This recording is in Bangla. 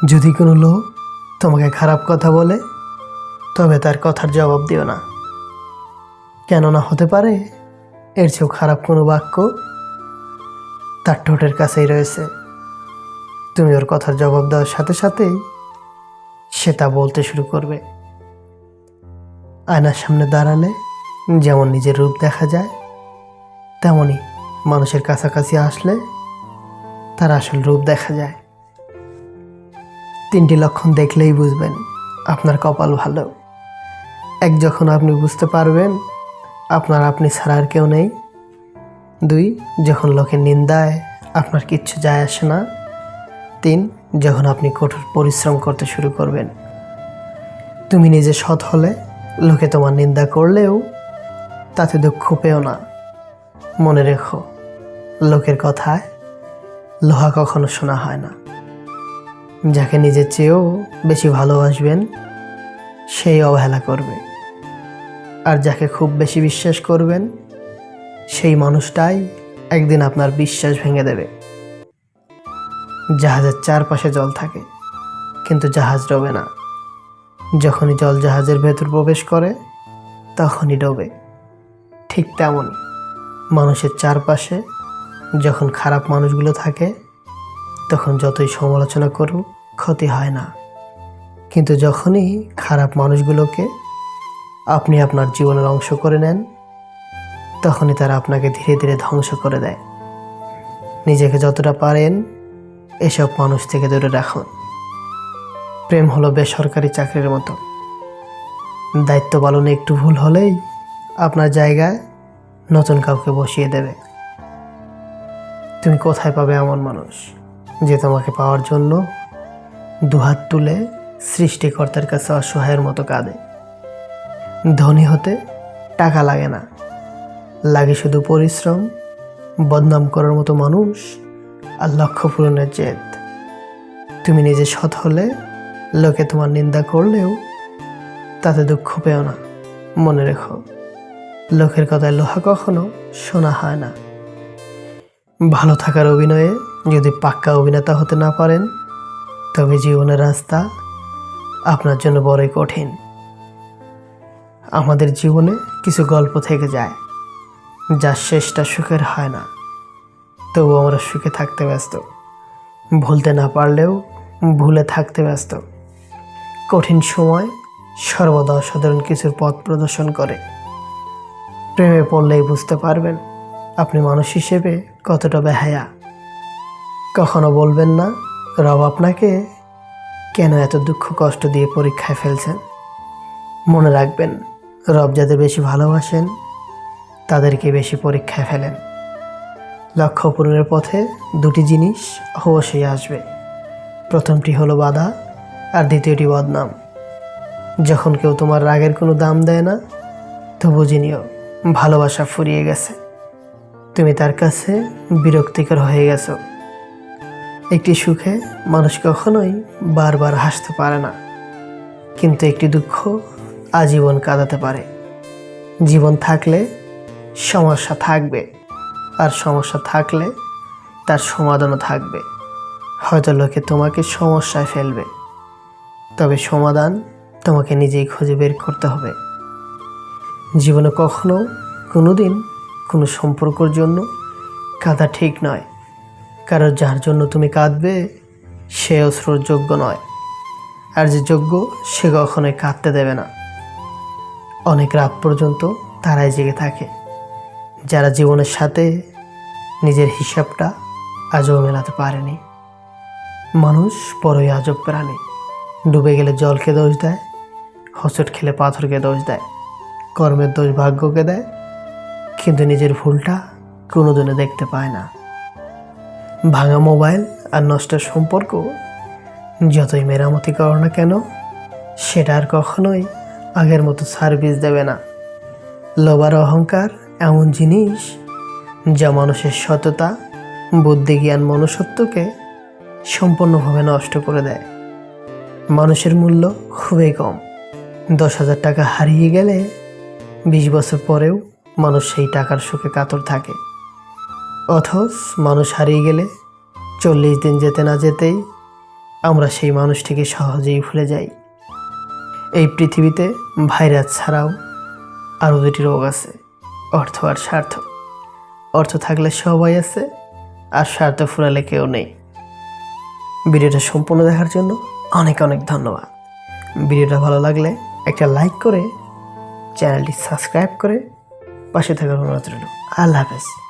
যদি কোনো লোক তোমাকে খারাপ কথা বলে, তবে তার কথার জবাব দিও না। কেননা হতে পারে এর চেয়েও খারাপ কোনো বাক্য তার ঠোঁটের কাছেই রয়েছে। তুমি ওর কথার জবাব দেওয়ার সাথে সাথেই সে তা বলতে শুরু করবে। আয়নার সামনে দাঁড়ালে যেমন নিজের রূপ দেখা যায়, তেমনি মানুষের কাছাকাছি আসলে তার আসল রূপ দেখা যায়। 3টি লক্ষণ দেখলেই বুঝবেন আপনার কপাল ভালো। 1, যখন আপনি বুঝতে পারবেন আপনার আপনি ছাড়া আর কেউ নেই। 2, যখন লোকের নিন্দায় আপনার কিচ্ছু যায় আসে না। 3, যখন আপনি কঠোর পরিশ্রম করতে শুরু করবেন। তুমি নিজে সৎ হলে লোকে তোমার নিন্দা করলেও তাতে দুঃখ পেও না। মনে রেখো, লোকের কথায় লোহা কখনো শোনা হয় না। যাকে নিজের চেয়েও বেশি ভালোবাসবেন সেই অবহেলা করবে, আর যাকে খুব বেশি বিশ্বাস করবেন সেই মানুষটাই একদিন আপনার বিশ্বাস ভেঙে দেবে। জাহাজের চারপাশে জল থাকে, কিন্তু জাহাজ ডোবে না। যখনই জল জাহাজের ভেতর প্রবেশ করে তখনই ডোবে। ঠিক তেমনই মানুষের চারপাশে যখন খারাপ মানুষগুলো থাকে, তখন যতই সমালোচনা করুক ক্ষতি হয় না। কিন্তু যখনই খারাপ মানুষগুলোকে আপনি আপনার জীবনের অংশ করে নেন, তখনই তারা আপনাকে ধীরে ধীরে ধ্বংস করে দেয়। নিজেকে যতটা পারেন এসব মানুষ থেকে দূরে রাখুন। প্রেম হলো বেসরকারি চাকরির মতো। দায়িত্ব পালনে একটু ভুল হলেই আপনার জায়গায় নতুন কাউকে বসিয়ে দেবে। তুমি কোথায় পাবে এমন মানুষ যে তোমাকে পাওয়ার জন্য দুহাত তুলে সৃষ্টিকর্তার কাছে অসহায়ের মতো কাঁদে? ধনী হতে টাকা লাগে না, লাগে শুধু পরিশ্রম, বদনাম করার মতো মানুষ আর লক্ষ্য পূরণের জেদ। তুমি নিজে সৎ হলে লোকে তোমার নিন্দা করলেও তাতে দুঃখ পেও না। মনে রেখো, লোকের কথায় লোহা কখনো শোনা হয় না। ভালো থাকার অভিনয়ে যদি পাক্কা অভিনেতা হতে না পারেন, তবে জীবনের রাস্তা আপনার জন্য বড়ই কঠিন। আমাদের জীবনে কিছু গল্প থেকে যায় যার শেষটা সুখের হয় না, তবু আমরা সুখে থাকতে ব্যস্ত। ভুলতে না পারলেও ভুলে থাকতে ব্যস্ত। কঠিন সময় সর্বদা অসাধারণ কিছুর পথ প্রদর্শন করে। প্রেমে পড়লেই বুঝতে পারবেন আপনি মানুষ হিসেবে কতটা বেহায়া। কখনো বলবেন না রব আপনাকে কেন এত দুঃখ কষ্ট দিয়ে পরীক্ষায় ফেলছেন। মনে রাখবেন, রব যাদের বেশি ভালোবাসেন তাদেরকে বেশি পরীক্ষায় ফেলেন। লক্ষ্য পূরণের পথে 2টি জিনিস অবশ্যই আসবে। প্রথমটি হলো বাধা, আর দ্বিতীয়টি বদনাম। যখন কেউ তোমার রাগের কোনো দাম দেয় না, তো বুঝে নিও ভালোবাসা ফুরিয়ে গেছে। তুমি তার কাছে বিরক্তিকর হয়ে গেছো। একটি সুখে মানুষ কখনোই বারবার হাসতে পারে না, কিন্তু একটি দুঃখ আজীবন কাঁদাতে পারে। জীবন থাকলে সমস্যা থাকবে, আর সমস্যা থাকলে তার সমাধানও থাকবে। হয়তো লোকে তোমাকে সমস্যায় ফেলবে, তবে সমাধান তোমাকে নিজেই খুঁজে বের করতে হবে। জীবনে কখনো কোনোদিন কোনো সম্পর্কের জন্য কাঁদা ঠিক নয়, কারণ যার জন্য তুমি কাঁদবে সে অশ্রুর যোগ্য নয়, আর যে যোগ্য সে কখনোই কাঁদতে দেবে না। অনেক রাত পর্যন্ত তারাই জেগে থাকে যারা জীবনের সাথে নিজের হিসাবটা আজও মেলাতে পারেনি। মানুষ বড়ই আজব প্রাণী। ডুবে গেলে জলকে দোষ দেয়, হোঁচট খেলে পাথরকে দোষ দেয়, কর্মের দোষ ভাগ্যকে দেয়, কিন্তু নিজের ভুলটা কোনোদিনও দেখতে পায় না। ভাঙা মোবাইল আর নষ্ট সম্পর্ক যতই মেরামতি করো না কেন, সেটা আর কখনোই আগের মতো সার্ভিস দেবে না। লোভ আর অহংকার এমন জিনিস যা মানুষের সততা, বুদ্ধি, জ্ঞান, মনুষ্যত্বকে সম্পূর্ণভাবে নষ্ট করে দেয়। মানুষের মূল্য খুবই কম। 10,000 টাকা হারিয়ে গেলে 20 বছর পরেও মানুষ সেই টাকার সুখে কাতর থাকে। অথচ মানুষ হারিয়ে গেলে 40 দিন যেতে না যেতেই আমরা সেই মানুষটিকে সহজেই ভুলে যাই। এই পৃথিবীতে ভাইরাস ছাড়াও আরও দুটি রোগ আছে, অর্থ আর স্বার্থ। অর্থ থাকলে সবাই আছে, আর স্বার্থ ফুরালে কেউ নেই। ভিডিওটা সম্পূর্ণ দেখার জন্য অনেক অনেক ধন্যবাদ। ভিডিওটা ভালো লাগলে একটা লাইক করে চ্যানেলটি সাবস্ক্রাইব করে পাশে থাকার অনুরোধ রইল। আল্লাহ হাফেজ।